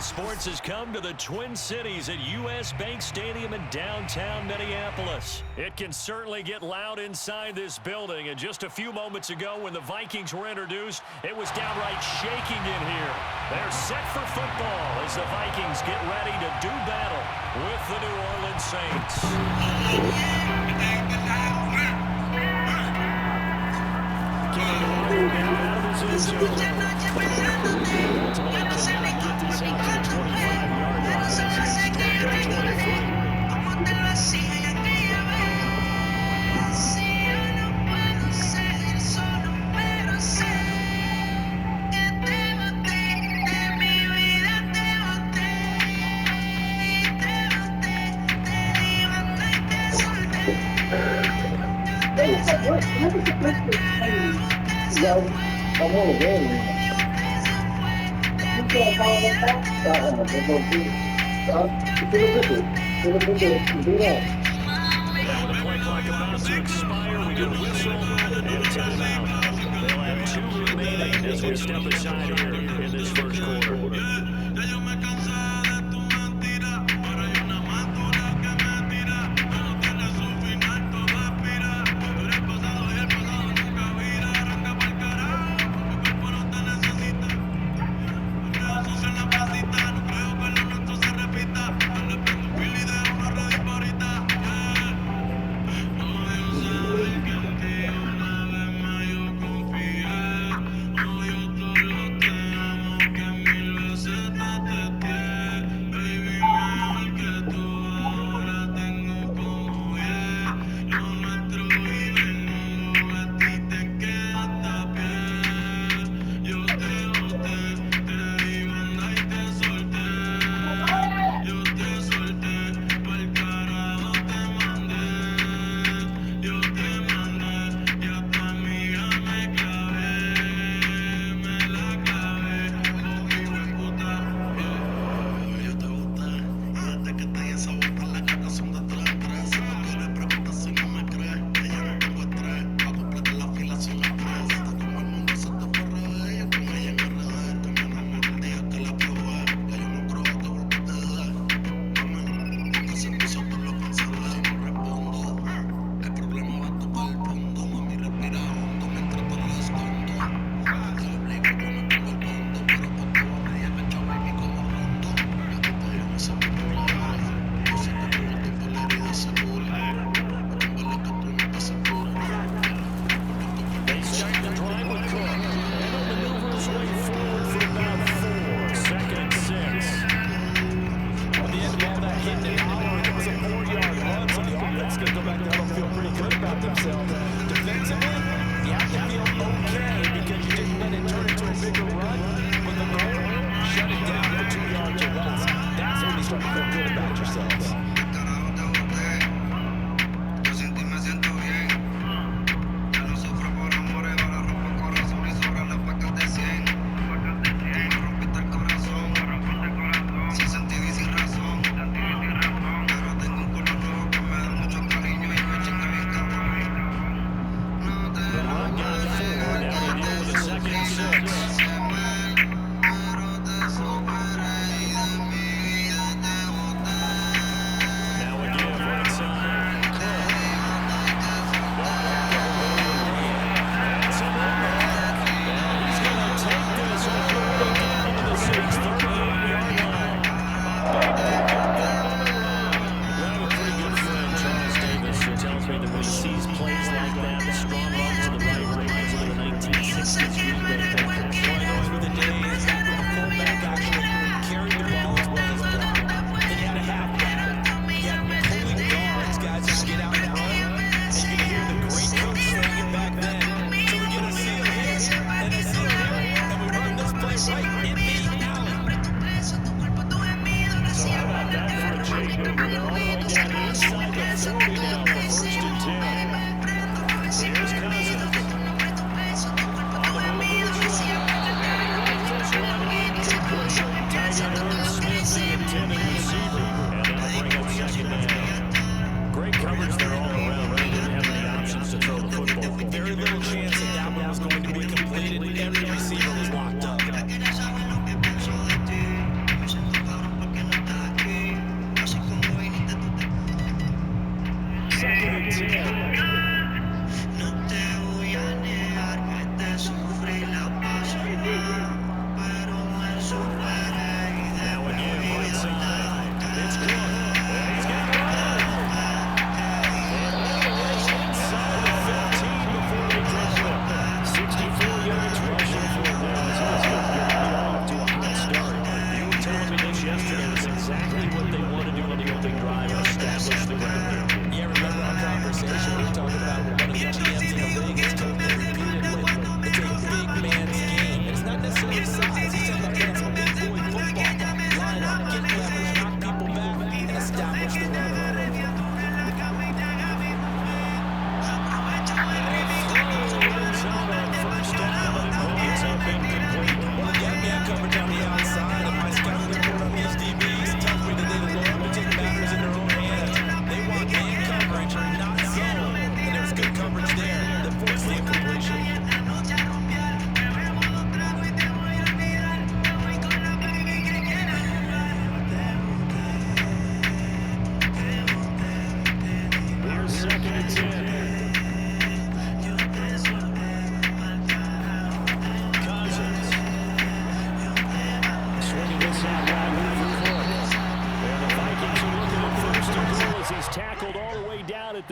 Sports has come to the Twin Cities at U.S. Bank Stadium in downtown Minneapolis. It can certainly get loud inside this building, and just a few moments ago when the Vikings were introduced, it was downright shaking in here. They're set for football as the Vikings get ready to do battle with the New Orleans Saints. Now with the play clock about to expire, we get a whistle and timeout. They'll have 2 remaining as we step aside here in this first quarter.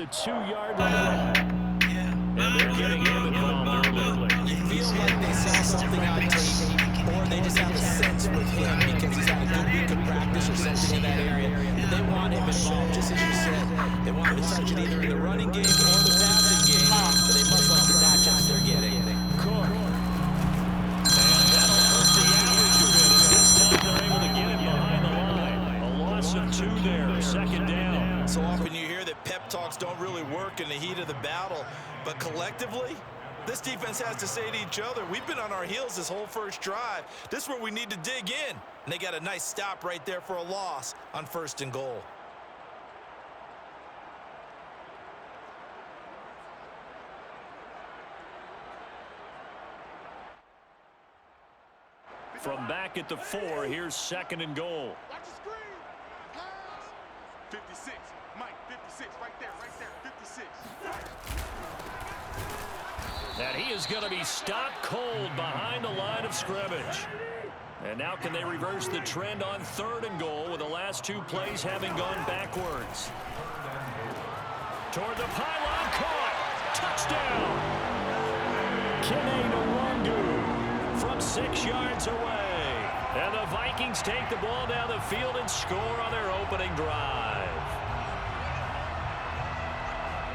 2-yard line. And they're getting him involved early. You feel like they saw something on tape, or they just have a sense with him because he's had a good week of practice or something in that area. And they want him involved, just as you said. They want him to touch it either in the running game or the passing game, but they must like the matchups they're getting. Cook. And that'll hurt the average a bit as this time they're able to get him behind the line. A loss of 2 there, second down. So often you hear that pep talks don't really work in the heat of the battle, but collectively, this defense has to say to each other, we've been on our heels this whole first drive. This is where we need to dig in. And they got a nice stop right there for a loss on 1st and goal. From back at the 4, here's 2nd and goal. Watch the screen. Pass. 56. Mike, 56. Right there, 56. And he is going to be stopped cold behind the line of scrimmage. And now can they reverse the trend on 3rd and goal with the last 2 plays having gone backwards. Toward the pylon, caught. Touchdown. Kene Nwangu from 6 yards away. And the Vikings take the ball down the field and score on their opening drive.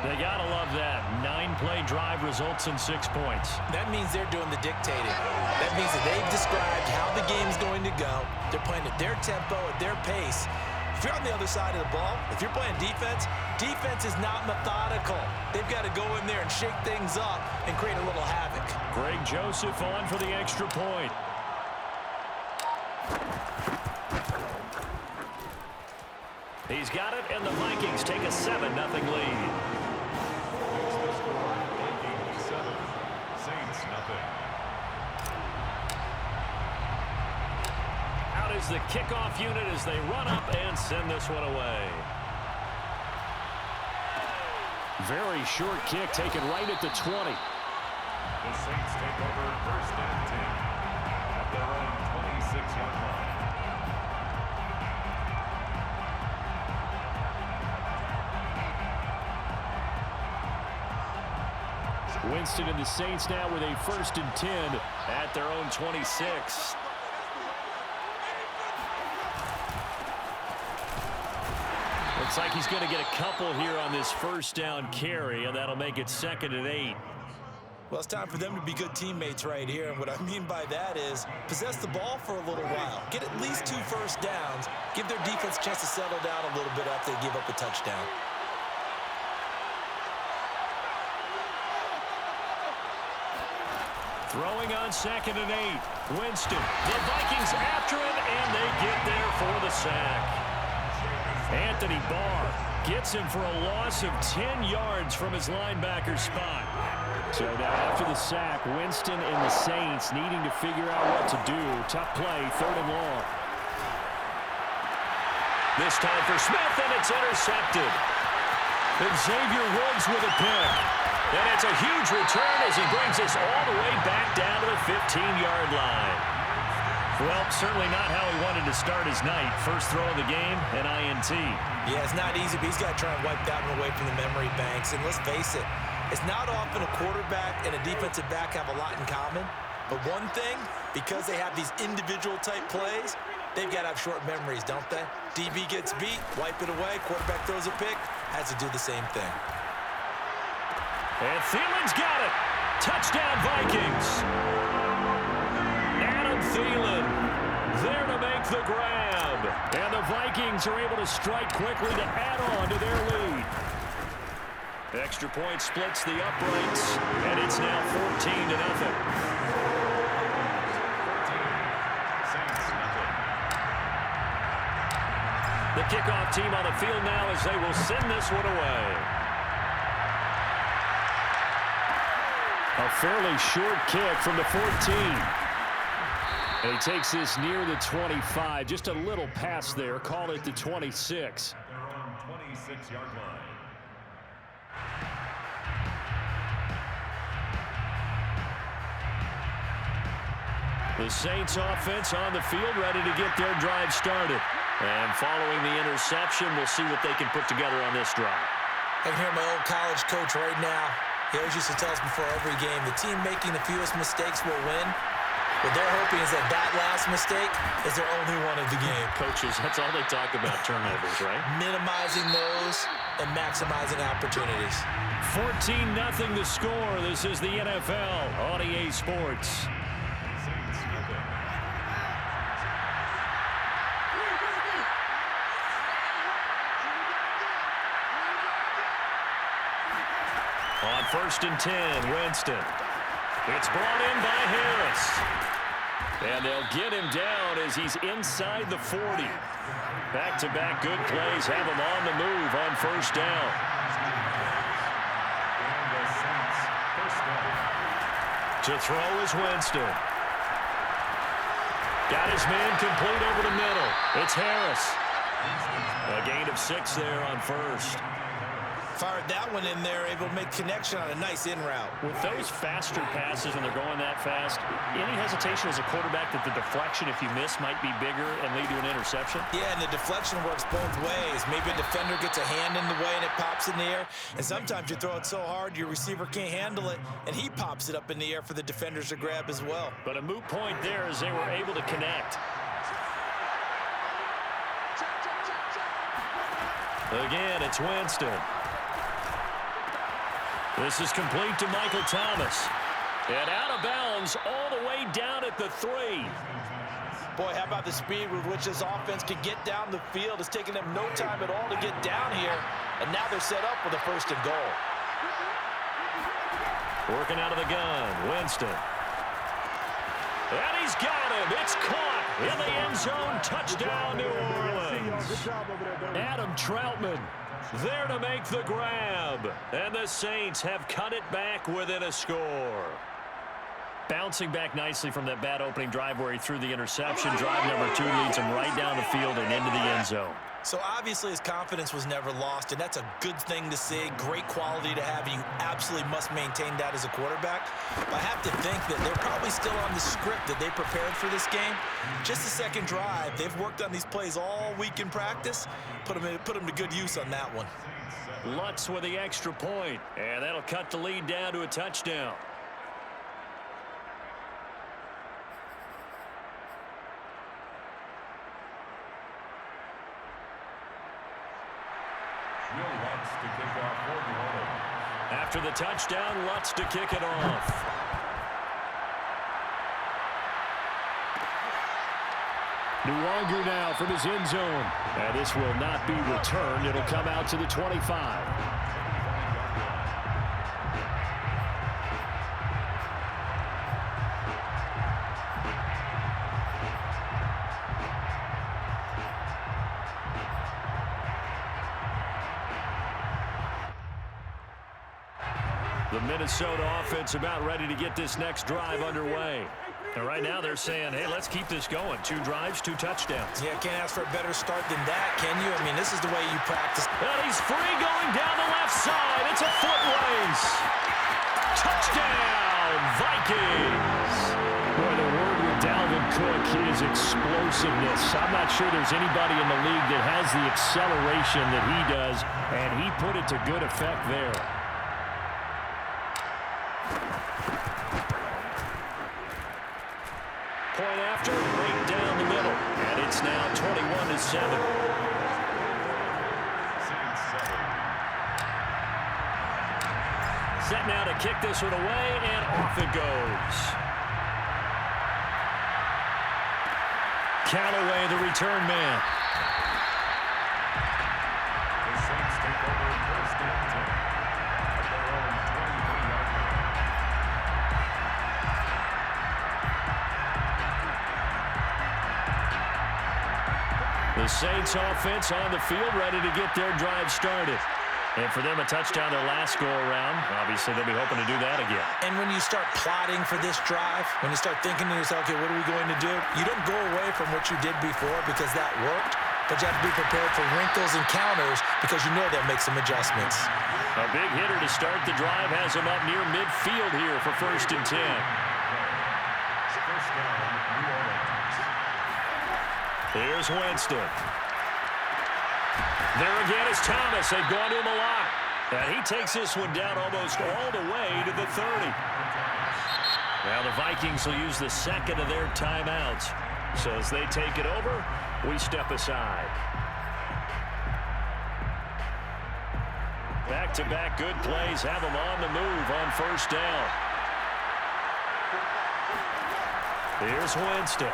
They got to love that. 9-play drive results in 6 points. That means they're doing the dictating. That means that they've described how the game's going to go. They're playing at their tempo, at their pace. If you're on the other side of the ball, if you're playing defense, defense is not methodical. They've got to go in there and shake things up and create a little havoc. Greg Joseph on for the extra point. He's got it, and the Vikings take a 7-0 lead. Out is the kickoff unit as they run up and send this one away. Very short kick taken right at the 20. The Saints take over 1st and 10 at their own 26-yard line. Winston and the Saints now with a 1st and 10 at their own 26. Looks like he's going to get a couple here on this 1st down carry, and that'll make it 2nd and 8. Well, it's time for them to be good teammates right here, and what I mean by that is possess the ball for a little while. Get at least 2 first downs. Give their defense a chance to settle down a little bit after they give up a touchdown. Throwing on 2nd and 8. Winston. The Vikings after him, and they get there for the sack. Anthony Barr gets him for a loss of 10 yards from his linebacker spot. So now after the sack, Winston and the Saints needing to figure out what to do. Tough play, 3rd and long. This time for Smith, and it's intercepted. And Xavier Woods with a pick. And it's a huge return as he brings us all the way back down to the 15-yard line. Well, certainly not how he wanted to start his night. First throw of the game, an INT. Yeah, it's not easy, but he's got to try and wipe that one away from the memory banks. And let's face it, it's not often a quarterback and a defensive back have a lot in common. But one thing, because they have these individual type plays, they've got to have short memories, don't they? DB gets beat, wipe it away, quarterback throws a pick, has to do the same thing. And Thielen's got it. Touchdown, Vikings. Adam Thielen there to make the grab. And the Vikings are able to strike quickly to add on to their lead. Extra point splits the uprights, and it's now 14-0. The kickoff team on the field now as they will send this one away. A fairly short kick from the 14. And he takes this near the 25. Just a little pass there. Call it the 26. Their own 26-yard line. The Saints offense on the field ready to get their drive started. And following the interception, we'll see what they can put together on this drive. I can hear my old college coach right now. He always used to tell us before every game, the team making the fewest mistakes will win. What they're hoping is that that last mistake is their only one of the game. Coaches, that's all they talk about, turnovers, right? Minimizing those and maximizing opportunities. 14-0 the score. This is the NFL on EA Sports. On 1st and 10, Winston. It's brought in by Harris. And they'll get him down as he's inside the 40. Back-to-back good plays have him on the move on 1st down. To throw is Winston. Got his man complete over the middle. It's Harris. A gain of 6 there on 1st. Fired that one in there, able to make connection on a nice in route. With those faster passes when they're going that fast, any hesitation as a quarterback that the deflection, if you miss, might be bigger and lead to an interception? Yeah, and the deflection works both ways. Maybe a defender gets a hand in the way and it pops in the air. And sometimes you throw it so hard your receiver can't handle it, and he pops it up in the air for the defenders to grab as well. But a moot point there as they were able to connect. Again, it's Winston. This is complete to Michael Thomas. And out of bounds all the way down at the 3. Boy, how about the speed with which this offense can get down the field? It's taken them no time at all to get down here. And now they're set up with a 1st and goal. Working out of the gun, Winston. And he's got him. It's caught in the end zone. Touchdown, New Orleans. Adam Troutman there to make the grab. And the Saints have cut it back within a score. Bouncing back nicely from that bad opening drive where he threw the interception. Drive number 2 leads him right down the field and into the end zone. So obviously his confidence was never lost, and that's a good thing to see, great quality to have, and you absolutely must maintain that as a quarterback. But I have to think that they're probably still on the script that they prepared for this game. Just the second drive, they've worked on these plays all week in practice. Put them to good use on that one. Lutz with the extra point, and that'll cut the lead down to a touchdown. After the touchdown, Lutz to kick it off. Nuangu now from his end zone. And this will not be returned. It'll come out to the 25. The Minnesota offense about ready to get this next drive underway. And right now they're saying, hey, let's keep this going. 2 drives, 2 touchdowns. Yeah, can't ask for a better start than that, can you? I mean, this is the way you practice. And he's free going down the left side. It's a foot race. Touchdown, Vikings. Boy, the word with Dalvin Cook is explosiveness. I'm not sure there's anybody in the league that has the acceleration that he does, and he put it to good effect there. Point after, right down the middle. And it's now 21-7. Set now to kick this one away, and off it goes. Callaway, the return man. The Saints take over 1st and 10 at their own 23-yard line. The Saints offense on the field, ready to get their drive started. And for them, a touchdown their last go-around. Obviously, they'll be hoping to do that again. And when you start plotting for this drive, when you start thinking to yourself, okay, what are we going to do? You don't go away from what you did before because that worked, but you have to be prepared for wrinkles and counters because you know they'll make some adjustments. A big hitter to start the drive has him up near midfield here for 1st and 10. First down, New Orleans. Here's Winston. There again is Thomas. They've gone to him a lot. And he takes this one down almost all the way to the 30. Now the Vikings will use the second of their timeouts. So as they take it over, we step aside. Back-to-back good plays have them on the move on first down. Here's Winston.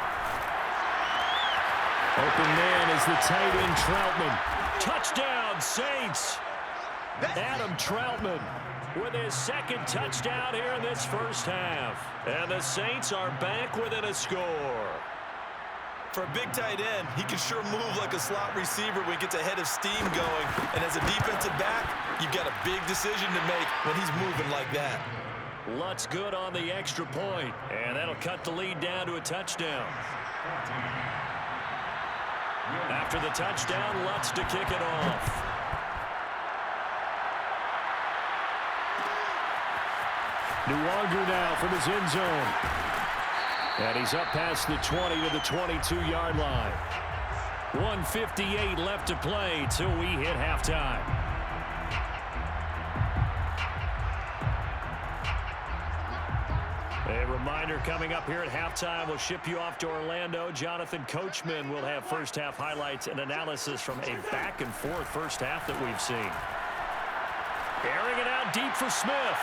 Open man is the tight end Troutman. Touchdown, Saints. Adam Troutman with his second touchdown here in this first half. And the Saints are back within a score. For a big tight end, he can sure move like a slot receiver when he gets a head of steam going. And as a defensive back, you've got a big decision to make when he's moving like that. Lutz good on the extra point, and that'll cut the lead down to a touchdown. After the touchdown, Lutz to kick it off. Nuwanger now from his end zone. And he's up past the 20 to the 22-yard line. 1:58 left to play till we hit halftime. A reminder coming up here at halftime, we'll ship you off to Orlando. Jonathan Coachman will have first half highlights and analysis from a back and forth first half that we've seen. Airing it out deep for Smith.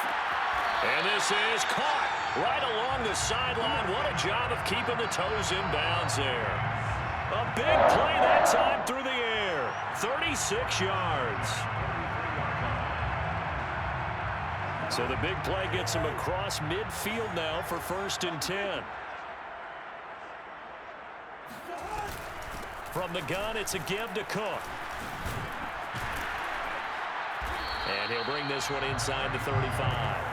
And this is caught right along the sideline. What a job of keeping the toes in bounds there. A big play that time through the air. 36 yards. So the big play gets him across midfield now for 1st and 10. From the gun, it's a give to Cook. And he'll bring this one inside the 35.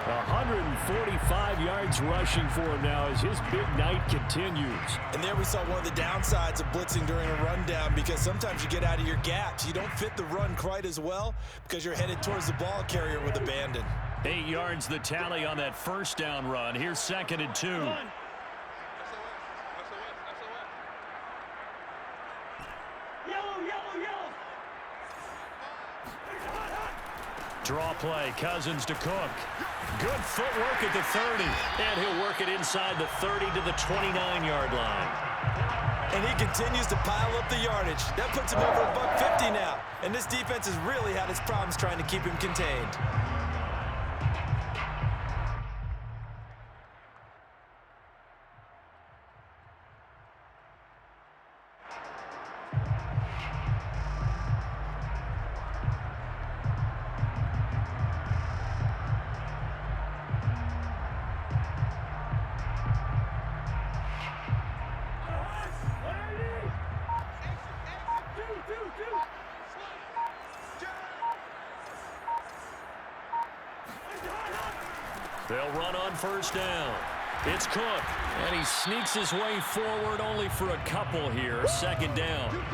145 yards rushing for him now as his big night continues. And there we saw one of the downsides of blitzing during a rundown, because sometimes you get out of your gaps. You don't fit the run quite as well because you're headed towards the ball carrier with abandon. 8 yards the tally on that first down run. Here's 2nd and 2. Draw play, Cousins to Cook. Good footwork at the 30. And he'll work it inside the 30 to the 29-yard line. And he continues to pile up the yardage. That puts him over $150 now. And this defense has really had its problems trying to keep him contained. They'll run on first down. It's Cook, and he sneaks his way forward only for a couple here. 2nd down.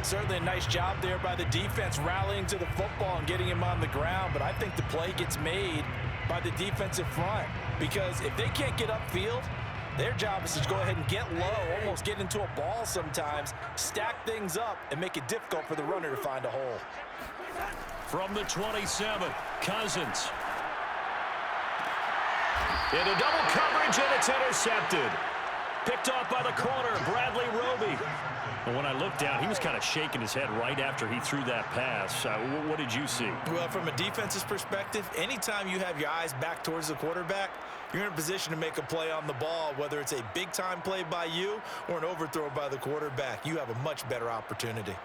Certainly a nice job there by the defense rallying to the football and getting him on the ground, but I think the play gets made by the defensive front, because if they can't get upfield, their job is to go ahead and get low, almost get into a ball sometimes, stack things up, and make it difficult for the runner to find a hole. From the 27, Cousins. Into double coverage, and it's intercepted. Picked off by the corner, Bradley Roby. And when I looked down, he was kind of shaking his head right after he threw that pass. What did you see? Well, from a defense's perspective, anytime you have your eyes back towards the quarterback, you're in a position to make a play on the ball, whether it's a big-time play by you or an overthrow by the quarterback. You have a much better opportunity.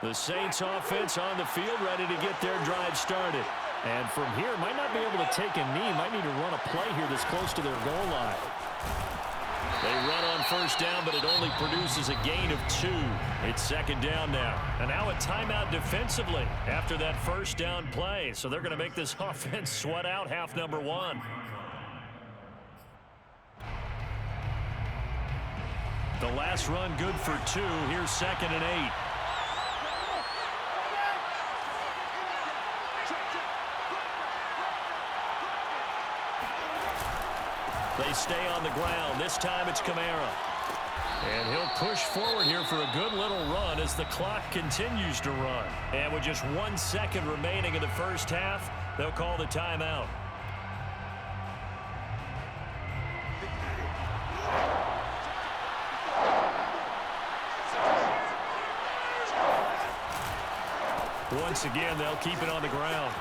The Saints offense on the field, ready to get their drive started. And from here, might not be able to take a knee, might need to run a play here that's close to their goal line. They run on first down, but it only produces a gain of 2. It's 2nd down now. And now a timeout defensively after that first down play. So they're going to make this offense sweat out half number 1. The last run good for 2. Here's 2nd and 8. They stay on the ground. This time it's Kamara. And he'll push forward here for a good little run as the clock continues to run. And with just 1 second remaining in the first half, they'll call the timeout. Once again, they'll keep it on the ground.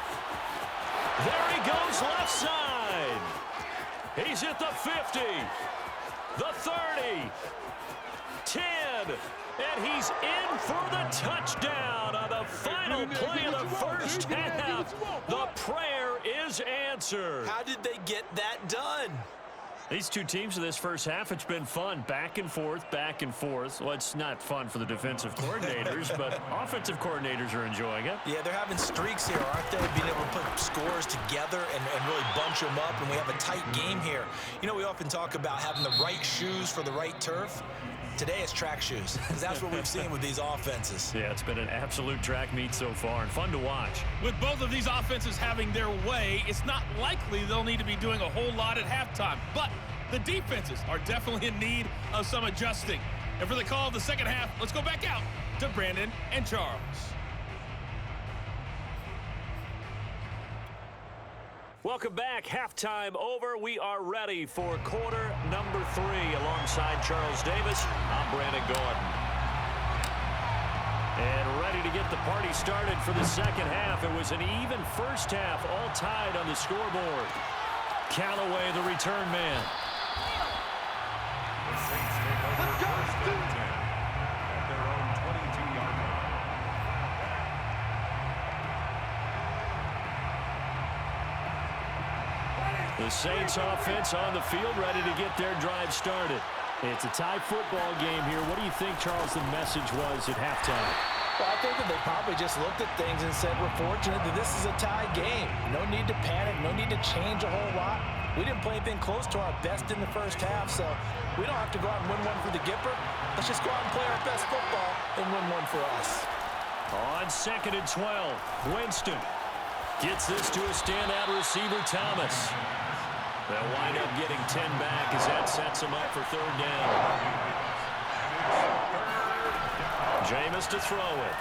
There he goes left side. He's at the 50, the 30, 10, and he's in for the touchdown on the final play of the first half. The prayer is answered. How did they get that done? These two teams in this first half, it's been fun. Back and forth, back and forth. Well, it's not fun for the defensive coordinators, but offensive coordinators are enjoying it. Yeah, they're having streaks here, aren't they? Being able to put scores together and really bunch them up, and we have a tight game here. You know, we often talk about having the right shoes for the right turf. Today it's track shoes. That's what we've seen with these offenses. Yeah, it's been an absolute track meet so far and fun to watch. With both of these offenses having their way, it's not likely they'll need to be doing a whole lot at halftime. But the defenses are definitely in need of some adjusting. And for the call of the second half, let's go back out to Brandon and Charles. Welcome back. Halftime over. We are ready for quarter number 3. Alongside Charles Davis, I'm Brandon Gordon. And ready to get the party started for the second half. It was an even first half, all tied on the scoreboard. Callaway, the return man. The Saints take over first and 10 at their own 22-yard line. The Saints offense on the field, ready to get their drive started. It's a tie football game here. What do you think, Charles, the message was at halftime? Well, I think that they probably just looked at things and said, we're fortunate that this is a tie game. No need to panic, no need to change a whole lot. We didn't play anything close to our best in the first half, so we don't have to go out and win one for the Gipper. Let's just go out and play our best football and win one for us. On 2nd and 12, Winston gets this to a standout receiver, Thomas. They'll wind up getting 10 back as that sets him up for third down. Jameis to throw it.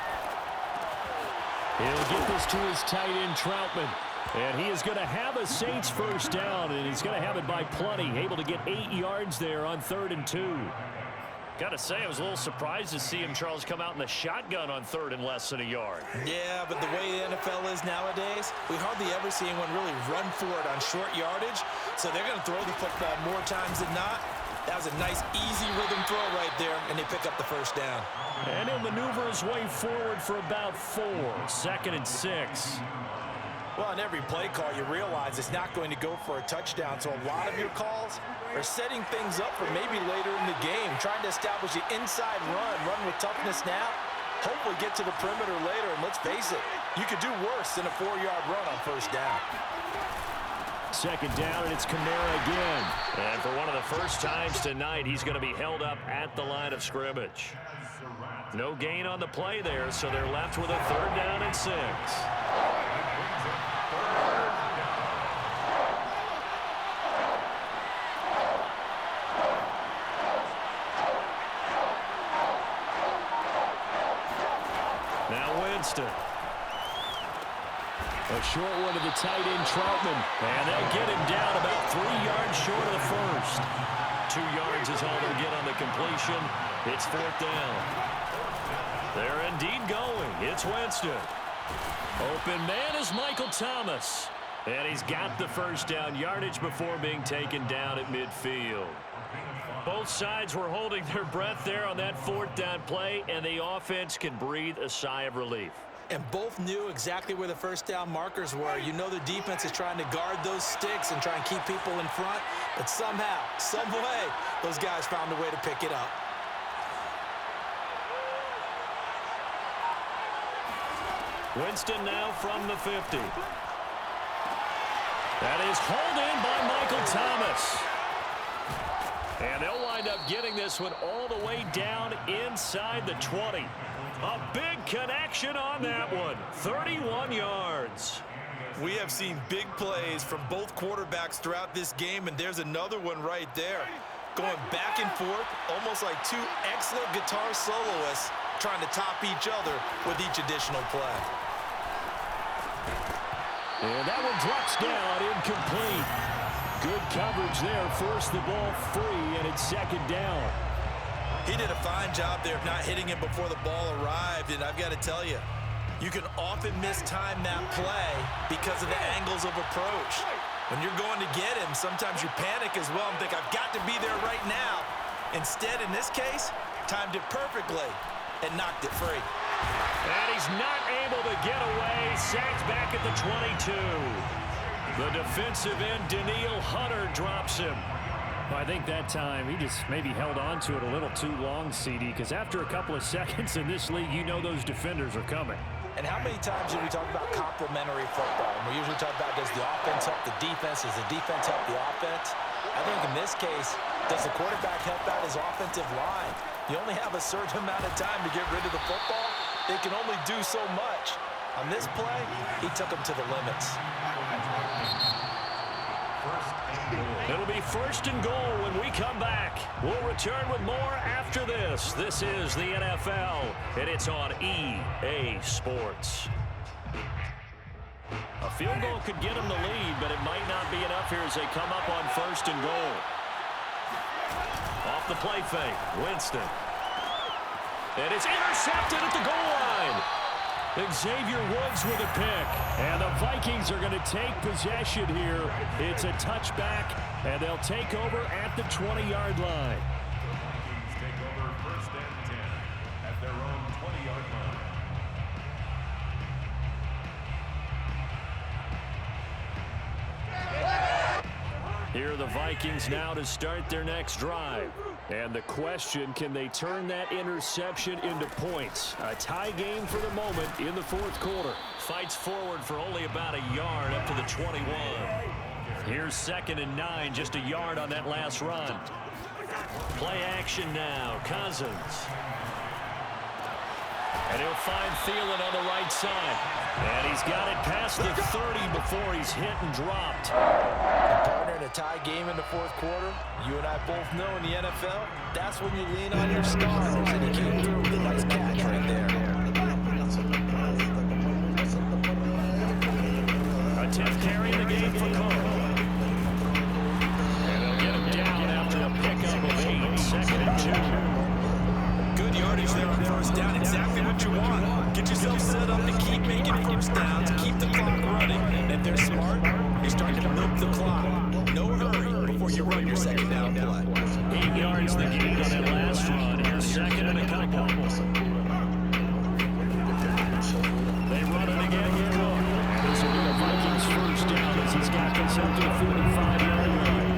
He'll get this to his tight end, Troutman. And he is going to have a Saints first down, and he's going to have it by plenty. Able to get 8 yards there on 3rd and 2. Got to say, I was a little surprised to see him, Charles, come out in the shotgun on 3rd and less than a yard. Yeah, but the way the NFL is nowadays, we hardly ever see anyone really run for it on short yardage. So they're going to throw the football more times than not. That was a nice, easy rhythm throw right there, and they pick up the first down. And he'll maneuver his way forward for about 4. 2nd and 6. Well, on every play call, you realize it's not going to go for a touchdown. So a lot of your calls are setting things up for maybe later in the game, trying to establish the inside run with toughness now, hopefully get to the perimeter later. And let's face it, you could do worse than a 4-yard run on first down. 2nd down, and it's Kamara again. And for one of the first times tonight, he's going to be held up at the line of scrimmage. No gain on the play there, so they're left with a 3rd down and 6. Now Winston. A short one to the tight end, Troutman. And they'll get him down about 3 yards short of the first. 2 yards is all they'll get on the completion. It's 4th down. They're indeed going. It's Winston. Open man is Michael Thomas. And he's got the first down yardage before being taken down at midfield. Both sides were holding their breath there on that 4th down play, and the offense can breathe a sigh of relief. And both knew exactly where the first down markers were. You know the defense is trying to guard those sticks and try and keep people in front. But somehow, some way, those guys found a way to pick it up. Winston now from the 50. That is hauled in by Michael Thomas. And they'll wind up getting this one all the way down inside the 20. A big connection on that one. 31 yards. We have seen big plays from both quarterbacks throughout this game, and there's another one right there. going back and forth, almost like two excellent guitar soloists trying to top each other with each additional play. And that one drops down, incomplete. Good coverage there, forced the ball free, and it's second down. He did a fine job there of not hitting him before the ball arrived, and I've got to tell you, you can often mistime that play because of the angles of approach. When you're going to get him, sometimes you panic as well and think, I've got to be there right now. Instead, in this case, timed it perfectly and knocked it free. And he's not able to get away. Sacked back at the 22. The defensive end, Daniil Hunter, drops him. Well, I think that time he just maybe held on to it a little too long, CD, because after a couple of seconds in this league, you know those defenders are coming. And how many times do we talk about complementary football? And we usually talk about, does the offense help the defense? Does the defense help the offense? I think in this case, does the quarterback help out his offensive line? You only have a certain amount of time to get rid of the football. They can only do so much. On this play, he took them to the limits. It'll be first and goal when we come back. We'll return with more after this. This is the NFL, and it's on EA Sports. A field goal could get them the lead, but it might not be enough here as they come up on first and goal. Off the play fake, Winston. And it's intercepted at the goal line. Xavier Woods with a pick. And the Vikings are going to take possession here. It's a touchback, and they'll take over at the 20-yard line. Vikings take over first and 10 at their own 20-yard line. Here are the Vikings now to start their next drive. And the question, can they turn that interception into points? A tie game for the moment in the fourth quarter. Fights forward for only about a yard up to the 21. Here's 2nd and 9, just a yard on that last run. Play action now, Cousins. And he'll find Thielen on the right side. And he's got it past the 30 before he's hit and dropped. Partner, in a tie game in the fourth quarter, you and I both know in the NFL, that's when you lean on your stars, and he came through with a nice catch right there. A 10th carry in the game for Carl. And they'll get him down after a pickup of 8, 2nd and 2. Good yardage there on first down, exactly what you want. Get yourself set up to keep making first downs, keep the clock running. And if they're smart, you're starting to milk the clock. No hurry before you run your second down play. 8 yards the gain on that last run. Here's 2nd and a couple. They run it again here. This will be the Vikings' first down as he's got this up to the 45-yard line.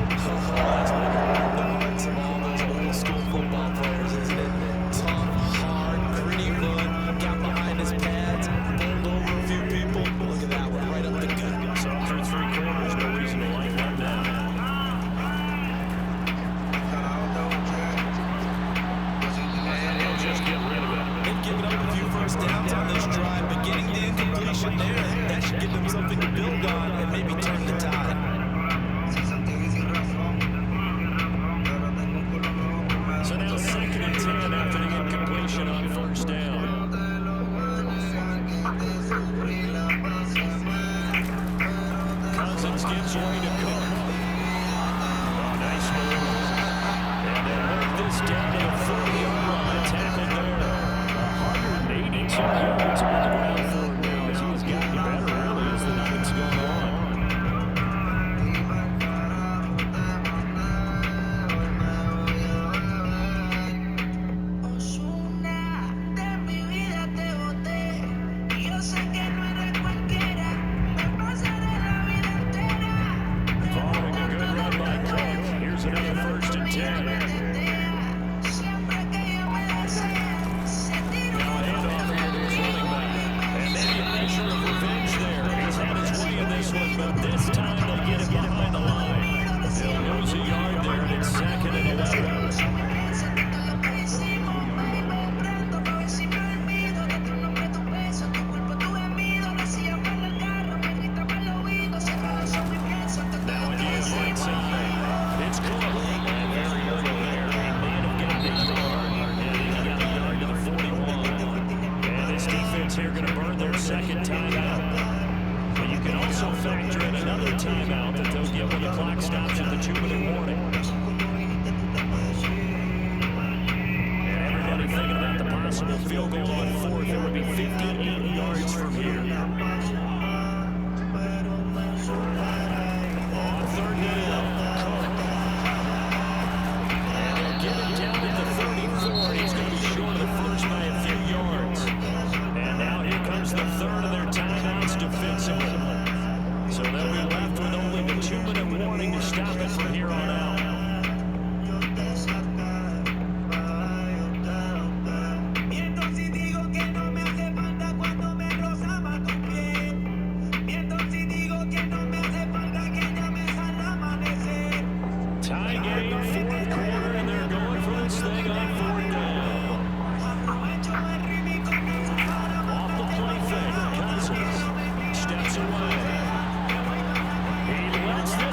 That's one of the hearts of all those old school football players, isn't it? Tough, hard, gritty run, got behind his pads, bowled over a few people. Look at that one, right up the gut. So through 3 quarters, no reason to like that now. And he'll just get rid of it. They've given up a few first downs on this drive, but getting the incompletion there, that should give them something to build on and maybe turn the tide. So now 2nd and 10 after the incompletion on first down. Cousins gives way to Cook. Oh, nice move. And they work this down to the 40-yard line. Tackled there. 182 yards on the ground for him now as he's gotten better early as the night's going on. Following a good run by Cook. Here's another 1st and 10. Now a handoff here to his running back. And maybe a measure of revenge there. He's had his way in this one, but this time they get him behind the line. They'll lose a yard there, and it's 2nd and 11. Now again, Winston. It's caught. And very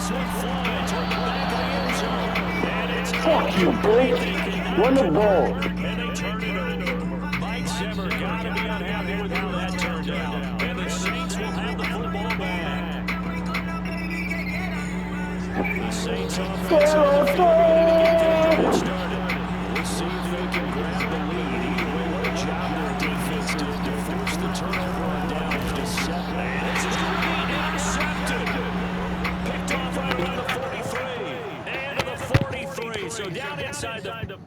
this one fly toward the back of the end zone. And it's Fuck you, Blake. Run the ball. and they turn it over. Mike Zimmer got to be unhappy with how that turned out. And the Saints will have the football back. The Saints offense on the field ready to get this drive started. We'll see if they can grab the lead. Either way, what a job their defense did to force the turnover on downs to 7. And this is going to be intercepted. Picked off right around the 43. And to the 43. So down inside the...